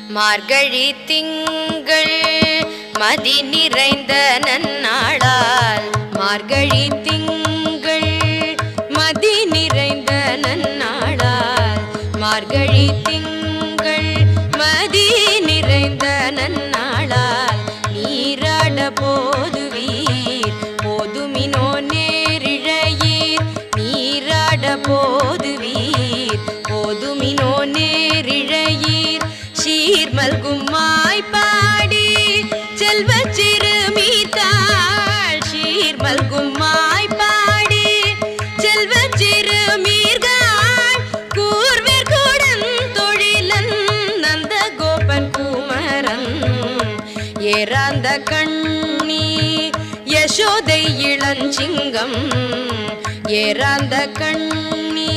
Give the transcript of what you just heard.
மார்கழி திங்கள் மதி நிறைந்த நன்னாளால் மார்கழி திங்கள் மதி நிறைந்த நன்னாளால் மார்கழி திங்கள் மதி நிறைந்த நன்னாளால் நீராட போதுவீர் போதுமினோ நேரிழையீர் நீராட போதுவீர் போதுமினோ நேரிழையீர் சீர்மல்கும் மாய்பாடி செல்வ சிறுமீர்காள் சீர்மல்கும் மாய்பாடி செல்வ சிறுமீர்காள் கூர்வேர் கூடன் தொழிலன் நந்த கோபன் குமரன் ஏறாந்த கண்ணி யசோதை இளஞ்சிங்கம் ஏறாந்த கண்ணி